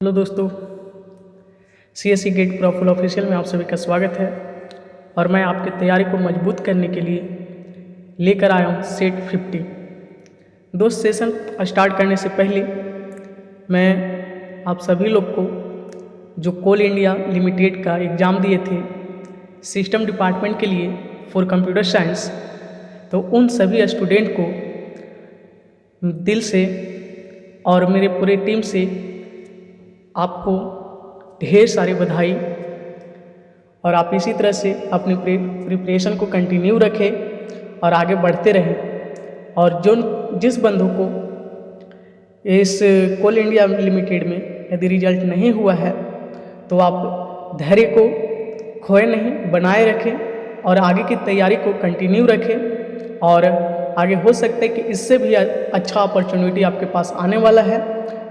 Hello दोस्तों, CSE gate प्रॉफुल official में आप सभी का स्वागत है। और मैं आपकी तैयारी को मजबूत करने के लिए लेकर आया हूँ सेट 50। दोस्त, सेशन स्टार्ट करने से पहले मैं आप सभी लोग को जो कोल इंडिया लिमिटेड का एग्ज़ाम दिए थे सिस्टम डिपार्टमेंट के लिए फॉर कंप्यूटर साइंस, तो उन सभी स्टूडेंट को दिल से और मेरे पूरे टीम से आपको ढेर सारी बधाई। और आप इसी तरह से अपनी प्रिपरेशन को कंटिन्यू रखें और आगे बढ़ते रहें। और जिस बंधु को इस कोल इंडिया लिमिटेड में यदि रिजल्ट नहीं हुआ है तो आप धैर्य को खोए नहीं, बनाए रखें और आगे की तैयारी को कंटिन्यू रखें। और आगे हो सकता है कि इससे भी अच्छा अपॉर्चुनिटी आपके पास आने वाला है,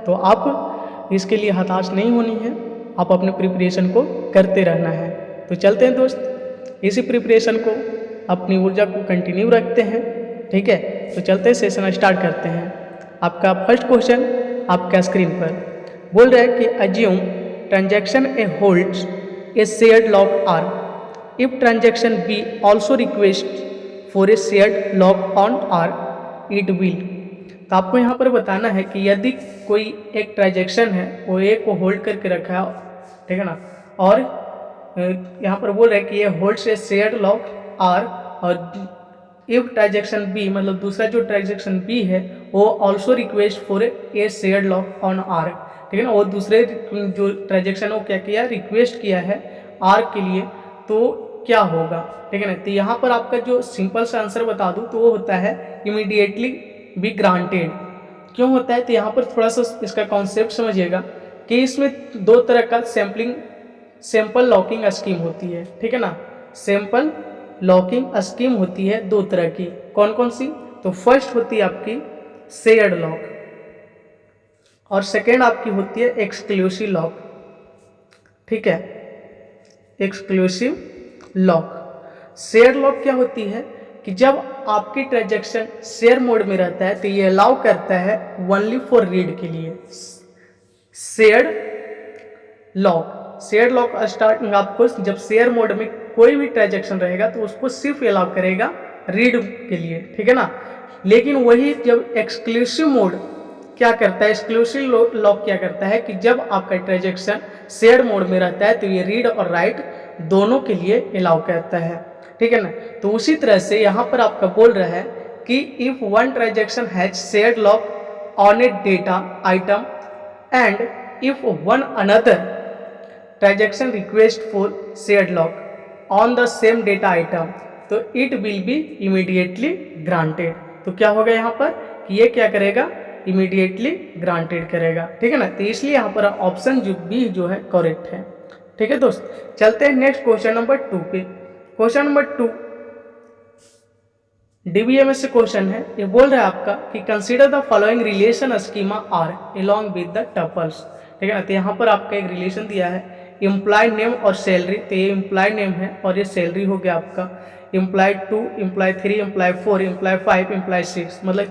तो आप इसके लिए हताश नहीं होनी है, आप अपने प्रिपरेशन को करते रहना है। तो चलते हैं दोस्त, इसी प्रिपरेशन को, अपनी ऊर्जा को कंटिन्यू रखते हैं। ठीक है, तो चलते हैं, सेशन स्टार्ट करते हैं। आपका फर्स्ट क्वेश्चन आपका स्क्रीन पर बोल रहा है कि assume transaction A holds a shared lock R if transaction B also request for a shared lock on R it will. तो आपको यहाँ पर बताना है कि यदि कोई एक ट्रांजैक्शन है वो ए को होल्ड करके रखा है, ठीक है ना, और यहाँ पर बोल रहे हैं कि ये होल्ड से शेयर्ड लॉक आर, और इफ ट्रांजैक्शन बी मतलब दूसरा जो ट्रांजैक्शन बी है वो also request for a shared lock on R, ठीक है ना, वो दूसरे जो ट्रांजैक्शन वो क्या किया, रिक्वेस्ट किया है आर के लिए, तो क्या होगा, ठीक है ना। तो यहाँ पर आपका जो सिंपल सा आंसर बता दूँ तो वो होता है इमीडिएटली बी ग्रांटेड। क्यों होता है, तो यहाँ पर थोड़ा सा इसका कॉन्सेप्ट समझिएगा कि इसमें दो तरह का सैंपल लॉकिंग स्कीम होती है, ठीक है ना। सैंपल लॉकिंग स्कीम होती है दो तरह की, कौन कौन सी, तो फर्स्ट होती है आपकी शेयर्ड लॉक और सेकेंड आपकी होती है एक्सक्लूसिव लॉक, ठीक है, एक्सक्लूसिव लॉक। शेयर लॉक क्या होती है कि जब आपकी ट्रांजैक्शन शेयर मोड में रहता है तो ये अलाउ करता है ओनली फॉर रीड के लिए। शेयर लॉक स्टार्टिंग आपको जब शेयर मोड में कोई भी ट्रांजैक्शन रहेगा तो उसको सिर्फ अलाउ करेगा रीड के लिए, ठीक है ना। लेकिन वही जब एक्सक्लूसिव मोड क्या करता है, एक्सक्लूसिव लॉक क्या करता है कि जब आपका ट्रांजैक्शन शेयर मोड में रहता है तो ये रीड और राइट दोनों के लिए अलाउ करता है, ठीक है ना। तो उसी तरह से यहाँ पर आपका बोल रहा है कि if one transaction has shared lock on a data item and if one another transaction request for shared lock on the same data item तो it will be immediately granted. तो क्या होगा यहाँ पर कि ये क्या करेगा, इमीडिएटली ग्रांटेड करेगा, ठीक है ना। तो इसलिए यहाँ पर ऑप्शन जो बी जो है करेक्ट है, ठीक है दोस्त। चलते हैं नेक्स्ट क्वेश्चन नंबर 2 पे। क्वेश्चन नंबर 2 DBMS से क्वेश्चन है, ये बोल रहा है आपका कि consider the following relation schema R along with the tuples, ठीक है ना। तो यहाँ पर आपका एक रिलेशन दिया है इम्प्लाइड नेम और सैलरी, तो ये इम्प्लाइड नेम है और ये सैलरी हो गया आपका implied 2, implied 3, implied 4, implied 5, implied 6, मतलब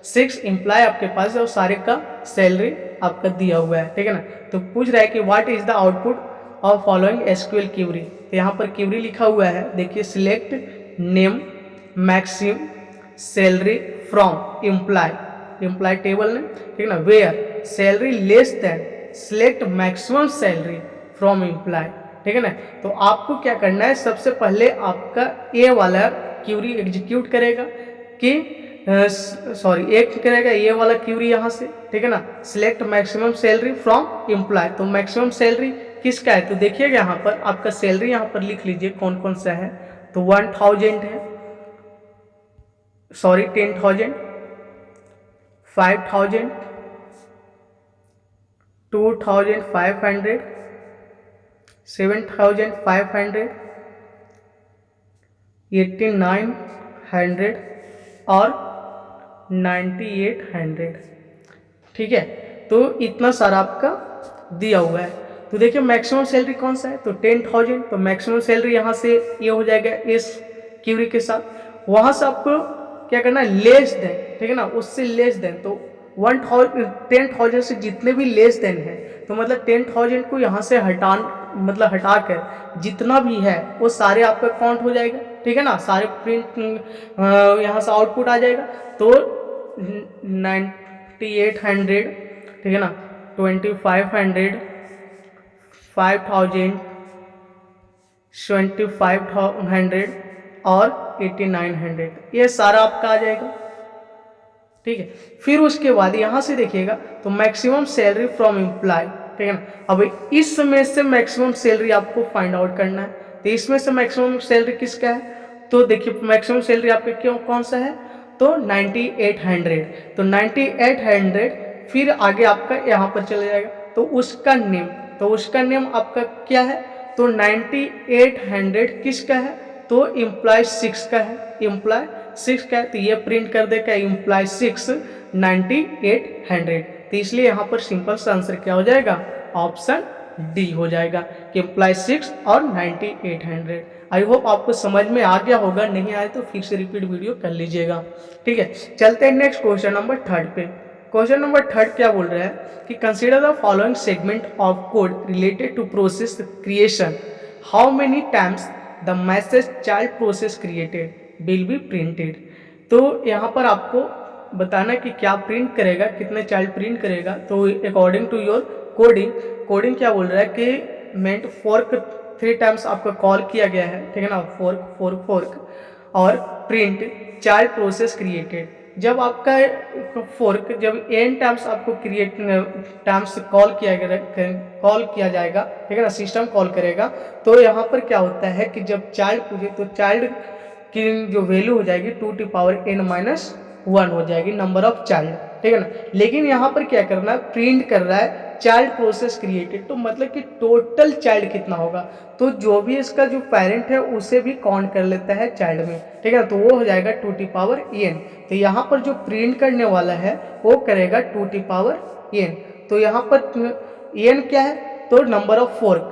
6 इम्प्लाय आपके पास है और सारे का सैलरी आपका दिया हुआ है, ठीक है ना। तो पूछ रहा है कि what is the output of following SQL query. तो यहाँ पर क्यूरी लिखा हुआ है, देखिए, select name maxim salary from employee table में, ठीक है ना, where salary less than select maximum salary from employee, ठीक है ना। तो आपको क्या करना है, सबसे पहले आपका ए वाला क्यूरी एग्जीक्यूट करेगा कि एक करेगा ये वाला क्यूरी यहाँ से, ठीक है ना, select maximum salary from imply. तो मैक्सिमम सैलरी किसका है, तो देखिएगा यहाँ पर आपका सैलरी यहाँ पर लिख लीजिए कौन कौन सा है। तो 1000 है, 10,000, 5,000, 2,500, 7,500, 8,900 और 9,800, ठीक है। तो इतना सारा आपका दिया हुआ है। तो देखिए मैक्सिमम सैलरी कौन सा है, तो 10,000, तो मैक्सिमम सैलरी यहाँ से ये हो जाएगा इस क्यूरी के साथ। वहाँ से आपको क्या करना है, लेस देन, ठीक है ना, उससे लेस देन, तो 10,000 से जितने भी लेस देन है तो मतलब 10,000 को यहाँ से हटा कर जितना भी है वो सारे आपका काउंट हो जाएगा, ठीक है ना, सारे प्रिंट यहाँ से आउटपुट आ जाएगा। तो 9800, ठीक है ना, 2500, 5000, 2500 और 8900, ये सारा आपका आ जाएगा, ठीक है। फिर उसके बाद यहाँ से देखिएगा तो मैक्सिमम सैलरी फ्रॉम एम्प्लॉय, ठीक है ना। अब इसमें से मैक्सिमम सैलरी आपको फाइंड आउट करना है। तो इसमें से मैक्सिमम सैलरी किसका है, तो देखिए मैक्सिमम सैलरी आपके क्यों कौन सा है, तो 9800। तो 9800 फिर आगे आपका यहाँ पर चला जाएगा, तो उसका नेम आपका क्या है, तो 9800 किसका है, तो एम्प्लॉय 6 का है, एम्प्लॉय 6 का है। तो ये प्रिंट कर देगा एम्प्लॉय 6 9800। तो इसलिए यहाँ पर सिंपल सा आंसर क्या हो जाएगा, ऑप्शन डी हो जाएगा कि एम्प्लॉय 6 और 9800। आई होप आपको समझ में आ गया होगा, नहीं आए तो फिर से रिपीट वीडियो कर लीजिएगा, ठीक है। चलते हैं नेक्स्ट क्वेश्चन नंबर 3 पे। क्वेश्चन नंबर 3 क्या बोल रहा है कि consider the following segment of code related to process creation, how many times the message child process created will be printed. तो यहाँ पर आपको बताना कि क्या प्रिंट करेगा, कितने चाइल्ड प्रिंट करेगा। तो अकॉर्डिंग टू योर कोडिंग क्या बोल रहा है कि मेंट फोर्क 3 टाइम्स आपका कॉल किया गया है, ठीक है ना, फोर्क और प्रिंट चाइल्ड प्रोसेस क्रिएटेड। जब आपका फोर्क जब n टाइम्स आपको टाइम्स कॉल किया जाएगा, ठीक है ना, सिस्टम कॉल करेगा, तो यहाँ पर क्या होता है कि जब चाइल्ड पूछे तो चाइल्ड की जो वैल्यू हो जाएगी 2n-1 हो जाएगी, नंबर ऑफ चाइल्ड, ठीक है ना। लेकिन यहाँ पर क्या करना है, प्रिंट कर रहा है चाइल्ड प्रोसेस क्रिएटेड, तो मतलब कि टोटल चाइल्ड कितना होगा, तो जो भी इसका जो पेरेंट है उसे भी काउंट कर लेता है चाइल्ड में, ठीक है ना, तो वो हो जाएगा 2n। तो यहाँ पर जो प्रिंट करने वाला है वो करेगा 2n। तो यहाँ पर n क्या है, तो नंबर ऑफ फोर्क,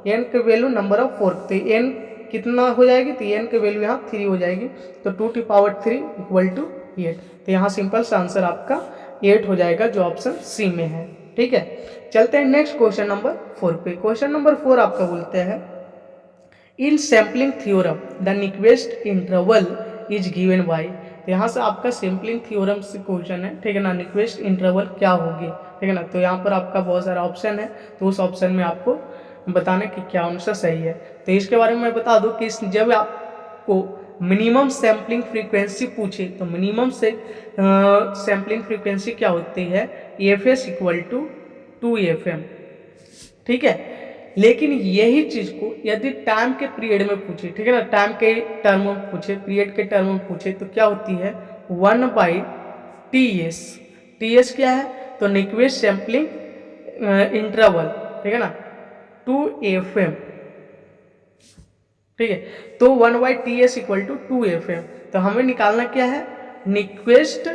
n की वैल्यू नंबर ऑफ फोर्क, तो n कितना हो जाएगी, तो n की वैल्यू यहाँ 3 हो जाएगी, तो 2^3 इक्वल टू 8। तो यहाँ सिंपल सा आंसर आपका 8 हो जाएगा जो ऑप्शन सी में है, ठीक है। चलते हैं नेक्स्ट क्वेश्चन नंबर 4 पे। क्वेश्चन नंबर 4 आपका बोलते हैं in sampling theorem the Nyquist interval is given by. तो यहाँ से आपका सैम्पलिंग थ्योरम से क्वेश्चन है, ठीक है ना, निक्वेस्ट इंटरवल क्या होगी, ठीक है ना। तो यहाँ पर आपका बहुत सारा ऑप्शन है, तो उस ऑप्शन में आपको बताना कि क्या आंसर सही है। तो इसके बारे में मैं बता दूं कि जब आपको मिनिमम सैम्पलिंग फ्रीक्वेंसी पूछे तो मिनिमम से सैम्पलिंग फ्रीक्वेंसी क्या होती है, EFS इक्वल टू 2FM, ठीक है। लेकिन यही चीज को यदि टाइम के पीरियड में पूछे, ठीक है ना, टाइम के टर्म में पूछे, पीरियड के टर्म में पूछे, तो क्या होती है 1/TS। TS क्या है, तो निक्वेस्ट सैम्पलिंग इंटरवल, ठीक है ना, 2FM, ठीक है। तो 1/TS इक्वल टू 2FM। तो हमें निकालना क्या है, निक्वेस्ट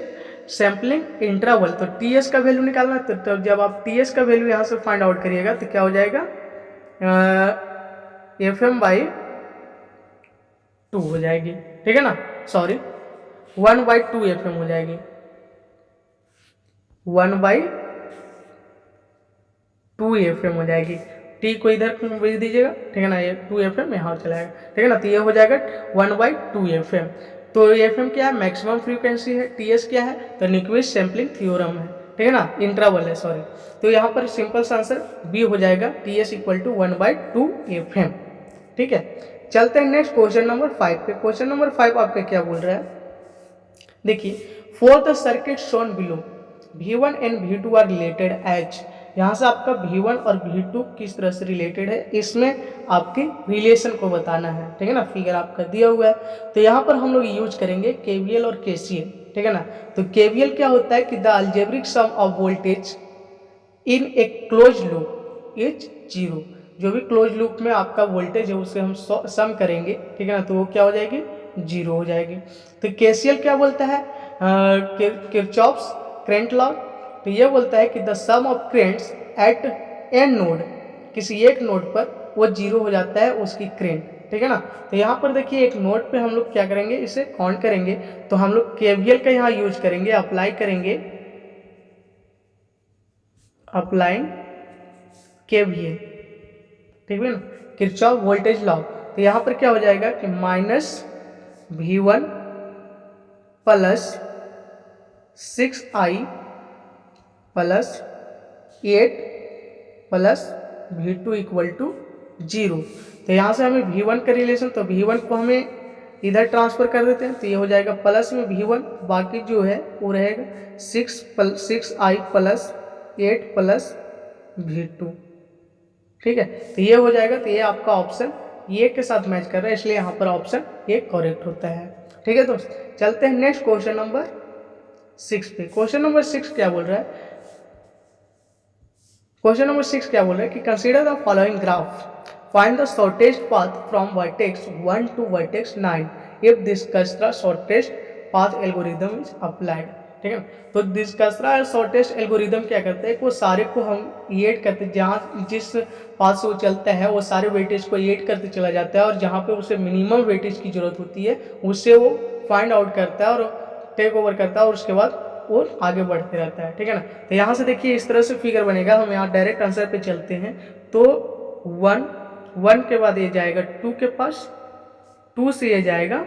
सैम्पलिंग इंटरवल। तो TS का वैल्यू निकालना, तो जब आप TS का वैल्यू यहाँ से फाइंड आउट करिएगा तो क्या हो जाएगा, FM/2 हो जाएगी, ठीक है ना, सॉरी 1/2FM हो जाएगी, 1/2FM हो जाएगी। T को इधर भेज दीजिएगा, ठीक है ना, ये 2FM यहाँ चला जाएगा, ठीक है ना। तो ये हो जाएगा 1/2FM। तो FM क्या है, मैक्सिमम फ्रीक्वेंसी है, TS क्या है, तो निक्वेस्ट सैम्पलिंग थ्योरम है, ठीक है ना, इंटरवल है, सॉरी। तो यहाँ पर सिंपल सा आंसर बी हो जाएगा, TS इक्वल टू 1/2FM, ठीक है। चलते हैं नेक्स्ट क्वेश्चन नंबर 5 पे। क्वेश्चन नंबर 5 आपका क्या बोल रहा है, देखिए for the circuit shown below V1 and V2 are related as. यहाँ से आपका V1 और V2 किस तरह से रिलेटेड है, इसमें आपके रिलेशन को बताना है, ठीक है ना। फिगर आपका दिया हुआ है, तो यहाँ पर हम लोग यूज करेंगे KVL और KCL, ठीक है ना। तो KVL क्या होता है कि the algebraic sum of voltage in a close loop is 0। जो भी क्लोज लूप में आपका वोल्टेज है उससे हम सम करेंगे, ठीक है ना, तो वो क्या हो जाएगी, 0 हो जाएगी। तो KCL क्या बोलता है, किरचॉफ्स करंट लॉ, तो ये बोलता है कि the sum of currents at an node, किसी एक नोड पर वो 0 हो जाता है उसकी करंट, ठीक है ना। तो यहाँ पर देखिए एक नोड पे हम लोग क्या करेंगे, इसे काउंट करेंगे, तो हम लोग KVL का यहाँ यूज करेंगे, अप्लाई करेंगे, अप्लाइंग केवीए, ठीक है ना, किरचॉफ वोल्टेज लॉ। तो यहाँ पर क्या हो जाएगा कि -V1 plus 6I plus 8 plus V2 equal to 0। तो यहाँ से हमें V1 का रिलेशन, तो V1 को हमें इधर ट्रांसफर कर देते हैं, तो ये हो जाएगा प्लस में V1, बाकी जो है वो रहेगा 6I प्लस 8 प्लस V2, ठीक है। तो ये हो जाएगा, तो ये आपका ऑप्शन ये के साथ मैच कर रहा है, इसलिए यहाँ पर ऑप्शन ये करेक्ट होता है, ठीक है दोस्त। चलते हैं नेक्स्ट क्वेश्चन नंबर 6 पे। क्वेश्चन नंबर 6 क्या बोल रहा है, क्वेश्चन नंबर 6 क्या बोल रहा है कि consider the following graph, find the shortest path from vertex 1 to vertex 9 if Dijkstra shortest path algorithm is applied, ठीक है ना। तो डिस्कस्ट्रा और शॉर्टेस्ट एल्गोरिदम क्या करते हैं, वो सारे को हम ऐड करते, जहाँ जिस पाथ से वो चलता है वो सारे वेटेज को ऐड करते चला जाता है, और जहाँ पे उसे मिनिमम वेटेज की जरूरत होती है उससे वो फाइंड आउट करता है और टेक ओवर करता है, और उसके बाद वो आगे बढ़ते रहता है, ठीक है ना। तो यहाँ से देखिए इस तरह से फिगर बनेगा। हम यहाँ डायरेक्ट आंसर पे चलते हैं, तो 1 के बाद ये जाएगा 2 के पास, 2 से ये जाएगा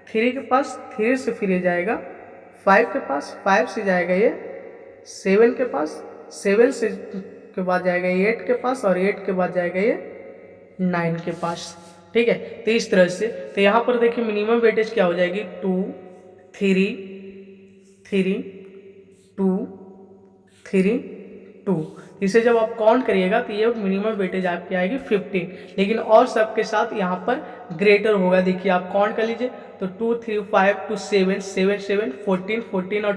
3 के पास, 3 से फिर ये जाएगा 5 के पास, 5 से जाएगा ये 7 के पास, 7 से के बाद जाएगा 8 के पास, और 8 के बाद जाएगा ये 9 के पास, ठीक है। तो इस तरह से, तो यहाँ पर देखिए मिनिमम वेटेज क्या हो जाएगी, 2 3 3 2 3 2। इसे जब आप काउंट करिएगा तो ये मिनिमम वेटेज आपकी आएगी 15, लेकिन और सबके साथ यहाँ पर ग्रेटर होगा। देखिए आप काउंट कर लीजिए, तो 2 3 5 2 7 7 7 14 14 और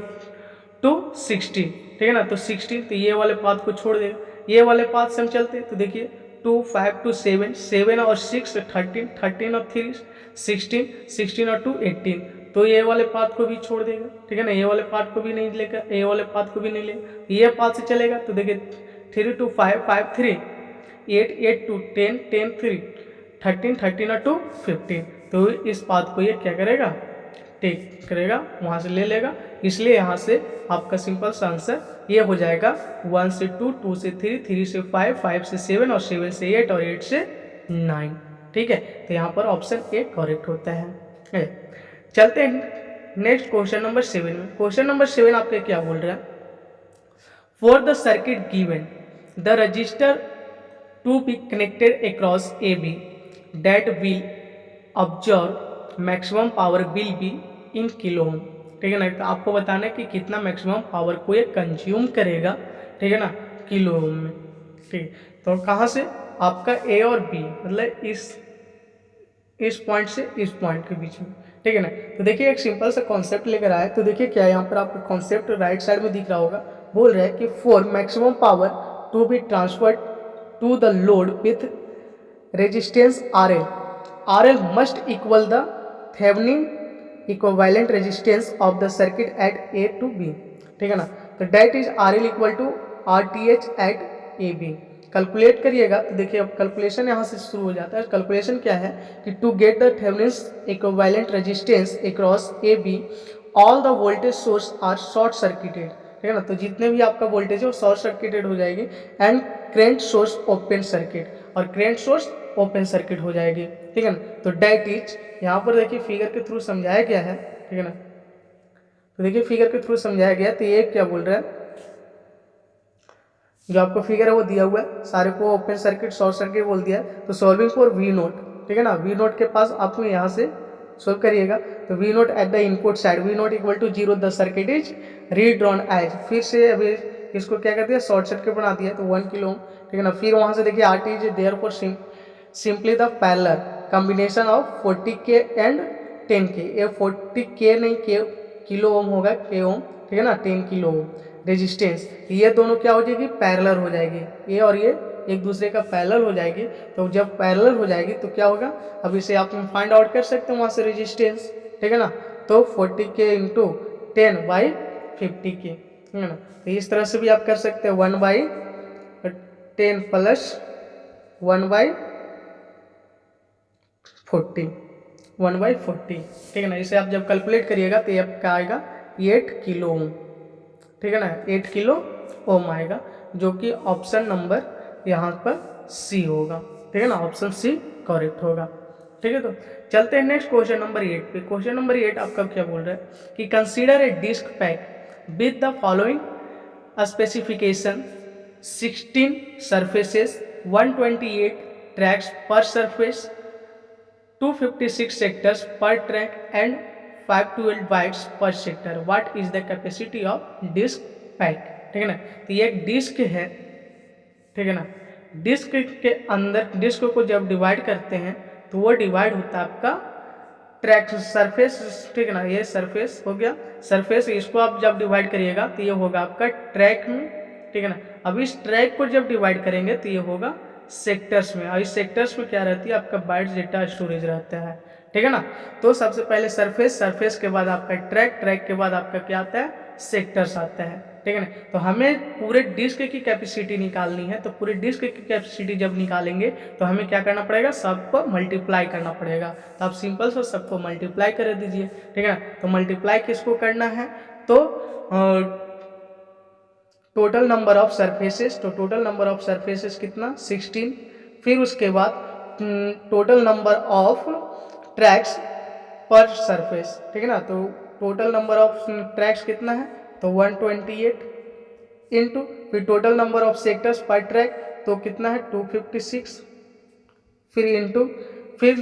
2 16, ठीक है ना। तो 16, तो ये वाले पाथ को छोड़ देगा, ये वाले पाथ से हम चलते हैं, तो देखिए 2 5 2 7 7 और 6 13 13 और 3 16 16 और 2 18, तो ये वाले पाथ को भी छोड़ देगा, ठीक है ना। ये वाले पाथ को भी नहीं लेगा, ये वाले पाथ को भी नहीं लेगा, ये पाथ से चलेगा, तो देखिए 3 2 5 5 3 8 8 2 10 10 3 13 13 और 2 15, तो इस पाथ को ये क्या करेगा, टेक करेगा, वहाँ से ले लेगा। इसलिए यहाँ से आपका सिंपल सा आंसर ये हो जाएगा 1 से 2 2 से 3 3 से 5 5 से 7 और 7 से 8 और 8 से 9, ठीक है। तो यहाँ पर ऑप्शन ए करेक्ट होता है। चलते हैं नेक्स्ट क्वेश्चन नंबर 7 में। क्वेश्चन नंबर 7 आपके क्या बोल रहा है, for the circuit given the resistor to be connected across A B that will observe maximum power will be in kilo ohm, ठीक है ना। तो आपको बताना है कि कितना मैक्सिमम पावर को ये कंज्यूम करेगा, ठीक है ना, किलो ओम में, ठीक। तो कहाँ से, आपका ए और बी, मतलब इस पॉइंट से इस पॉइंट के बीच में, ठीक है ना। तो देखिए एक सिंपल सा कॉन्सेप्ट लेकर आया, तो देखिए क्या यहाँ पर आपको कॉन्सेप्ट राइट साइड में दिख रहा होगा, बोल रहा है कि for maximum power to be transferred to the load with resistance RL must equal the Thevenin equivalent resistance of the circuit at A to B, ठीक है ना। तो that is RL equal to RTH at AB। Calculate करिएगा, तो देखिए अब calculation यहाँ से शुरू हो जाता है। कैलकुलेशन क्या है कि to get the Thevenin's equivalent resistance across AB all the voltage source are short circuited, ठीक है ना। तो जितने भी आपका वोल्टेज है वो शॉर्ट सर्किटेड हो जाएगी, and current source open circuit, और करेंट सोर्स ओपन सर्किट हो जाएगी, ठीक है ना। तो डेट इज, यहाँ पर देखिए फिगर के थ्रू समझाया गया है, ठीक है ना। तो देखिए फिगर के थ्रू समझाया गया, तो ये क्या बोल रहा है, जो आपको फिगर है वो दिया हुआ है, सारे को ओपन सर्किट शॉर्ट सर्किट बोल दिया है। तो सॉल्विंग फॉर V नोट, ठीक है ना, V नोट के पास आपको यहाँ से सोल्व करिएगा, तो V nought at the input side, V nought equal to 0, the circuit is redrawn as, फिर से अभी इसको क्या कर दिया, शॉर्ट सर्किट बना दिया, तो 1 किलो, ठीक है ना। फिर वहाँ से देखिए RT is therefore simply the parallel combination of 40K and 10K, ये 40K नहीं किलो ओम होगा, K ओम, ठीक है ना, 10 किलो ओम रेजिस्टेंस, ये दोनों क्या हो जाएगी, पैरेलल हो जाएगी, ये और ये एक दूसरे का पैरेलल हो जाएगी। तो जब पैरेलल हो जाएगी तो क्या होगा, अब इसे आप फाइंड आउट कर सकते हैं वहाँ से रेजिस्टेंस, ठीक है ना। तो 40K इंटू 10 बाई 50K, ठीक है ना। तो इस तरह से भी आप कर सकते हैं, 1/10 प्लस 1/40, 1/40, ठीक है ना। इसे आप जब कैलकुलेट करिएगा तो ये आपका आएगा 8 किलो ओम, ठीक है ना, 8 किलो ओम आएगा, जो कि ऑप्शन नंबर यहाँ पर सी होगा, ठीक है ना, ऑप्शन सी करेक्ट होगा। ठीक है, तो चलते हैं नेक्स्ट क्वेश्चन नंबर 8 पे। क्वेश्चन नंबर 8 आपका क्या बोल रहा है कि consider a disk pack with the following specification 16 surfaces, 128 tracks per surface, 256 sectors per track and 512 bytes per sector. What is the capacity of disk pack? ठीक है ना, तो ये एक डिस्क है, ठीक है ना। डिस्क के अंदर डिस्क को जब डिवाइड करते हैं तो वो डिवाइड होता है आपका ट्रैक सरफेस, ठीक है ना, ये सरफेस हो गया। सरफेस इसको आप जब डिवाइड करिएगा तो ये होगा आपका ट्रैक में, ठीक है ना। अब इस ट्रैक को जब डिवाइड करेंगे तो ये होगा सेक्टर्स में, और इस सेक्टर्स में क्या रहती है आपका बाइट्स डेटा स्टोरेज रहता है, ठीक है ना। तो सबसे पहले सरफेस, सरफेस के बाद आपका ट्रैक, ट्रैक के बाद आपका क्या आता है, सेक्टर्स आता है, ठीक है ना। तो हमें पूरे डिस्क की कैपेसिटी निकालनी है, तो पूरे डिस्क की कैपेसिटी जब निकालेंगे तो हमें क्या करना पड़ेगा, सबको मल्टीप्लाई करना पड़ेगा। तो आप सिंपल से सबको मल्टीप्लाई कर दीजिए, ठीक है ना। तो मल्टीप्लाई किसको करना है, तो टोटल नंबर ऑफ सरफेसेस, तो टोटल नंबर ऑफ सरफेसेस कितना 16, फिर उसके बाद टोटल नंबर ऑफ ट्रैक्स पर सरफेस, ठीक है ना। तो टोटल नंबर ऑफ ट्रैक्स कितना है, तो 128 इंटू फिर टोटल नंबर ऑफ सेक्टर्स पर ट्रैक तो कितना है 256, फिर इंटू फिर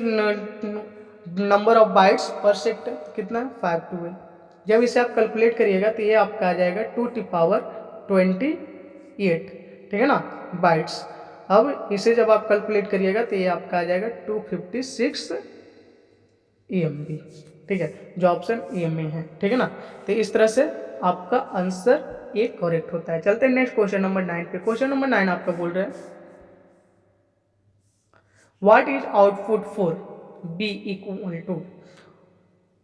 नंबर ऑफ बाइट्स पर सेक्टर तो कितना है 512। जब इसे आप कैलकुलेट करिएगा तो ये आपका आ जाएगा 2^28, ठीक है ना, बाइट्स। अब इसे जब आप कैलकुलेट करिएगा तो ये आपका आ जाएगा 256 EMB, ठीक है, जो ऑप्शन ए में है, ठीक है ना। तो इस तरह से आपका आंसर ये करेक्ट होता है। चलते हैं नेक्स्ट क्वेश्चन नंबर 9 पे। क्वेश्चन नंबर 9 आपका बोल रहा है what is output for B equal to,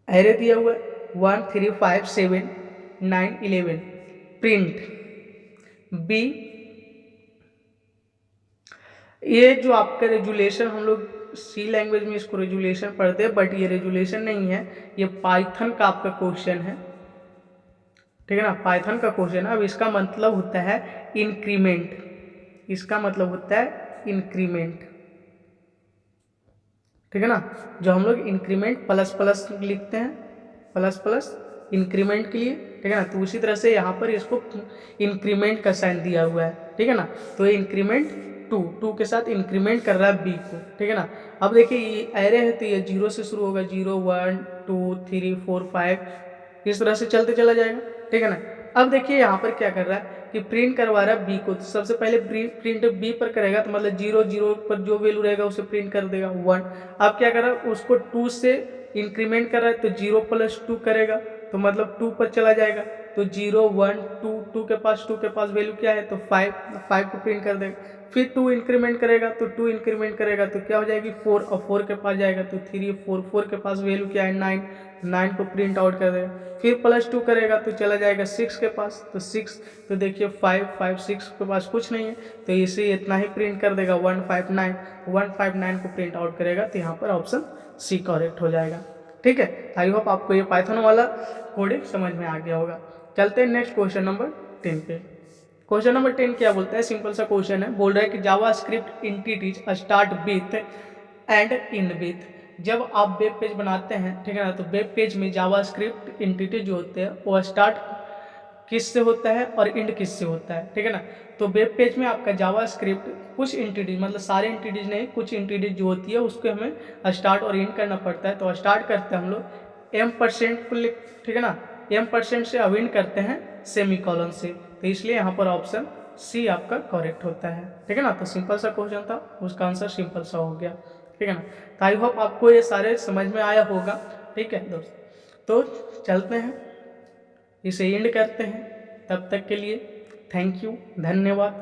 array दिया हुआ है 1 3 5 7 9 11, प्रिंट बी। ये जो आपका रेजुलेशन, हम लोग सी लैंग्वेज में इसको रेजुलेशन पढ़ते हैं, बट ये रेजुलेशन नहीं है, ये पाइथन का आपका क्वेश्चन है, ठीक है ना, पाइथन का क्वेश्चन है। अब इसका मतलब होता है इंक्रीमेंट, इसका मतलब होता है इंक्रीमेंट, ठीक है ना। जो हम लोग इंक्रीमेंट प्लस प्लस लिखते हैं, प्लस प्लस इंक्रीमेंट के लिए, ठीक है ना, तो उसी तरह से यहाँ पर इसको इंक्रीमेंट का साइन दिया हुआ है, ठीक है ना। तो इंक्रीमेंट टू के साथ इंक्रीमेंट कर रहा है बी को, ठीक है ना। अब देखिए ये एरे है तो ये 0 से शुरू होगा, 0 1 2 3 4 5 इस तरह से चलते चला जाएगा, ठीक है ना। अब देखिए यहाँ पर क्या कर रहा है कि प्रिंट करवा रहा है बी को, तो सबसे पहले प्रिंट बी पर करेगा, तो मतलब 0 0 पर जो वैल्यू रहेगा उसे प्रिंट कर देगा 1। अब क्या कर रहा है, उसको 2 से इंक्रीमेंट कर रहा है, तो 0 + 2 करेगा, तो मतलब 2 पर चला जाएगा, तो 0 1 2 2 के पास वैल्यू क्या है, तो 5 को प्रिंट कर देगा। फिर 2 इंक्रीमेंट करेगा, तो 2 इंक्रीमेंट करेगा तो क्या हो जाएगी 4, और 4 के पास जाएगा तो 3 4 के पास वैल्यू क्या है 9 को प्रिंट आउट कर देगा। फिर +2 करेगा तो चला जाएगा 6 के पास, तो 6, तो देखिए 5 6 के पास कुछ नहीं है, तो इसे इतना ही प्रिंट कर देगा 159 को प्रिंट आउट करेगा, तो यहाँ पर ऑप्शन सी करेक्ट हो जाएगा, ठीक है। आई होप आपको ये पाइथन वाला कोडिंग समझ में आ गया होगा। चलते हैं नेक्स्ट क्वेश्चन नंबर 10 पे। क्वेश्चन नंबर 10 क्या बोलता है, सिंपल सा क्वेश्चन है, बोल रहा है कि JavaScript entities start with and and with. जब आप वेब पेज बनाते हैं, ठीक है ना, तो वेब पेज में जावास्क्रिप्ट एंटिटी जो होते हैं वो स्टार्ट किससे होता है और एंड किससे होता है, ठीक है ना। तो वेब पेज में आपका जावास्क्रिप्ट कुछ एंटिटीज, मतलब सारे एंटिटीज नहीं, कुछ एंटिटीज जो होती है उसको हमें स्टार्ट और एंड करना पड़ता है। तो स्टार्ट करते हैं हम लोग M% को, ठीक है ना, M% से अब एंड करते हैं सेमीकोलन से, तो इसलिए यहाँ पर ऑप्शन सी आपका करेक्ट होता है, ठीक है ना। तो सिंपल सा क्वेश्चन था, उसका आंसर सिंपल सा हो गया, ठीक है ना। तो आई होप आपको ये सारे समझ में आया होगा, ठीक है दोस्त। तो चलते हैं, इसे एंड करते हैं, तब तक के लिए थैंक यू, धन्यवाद।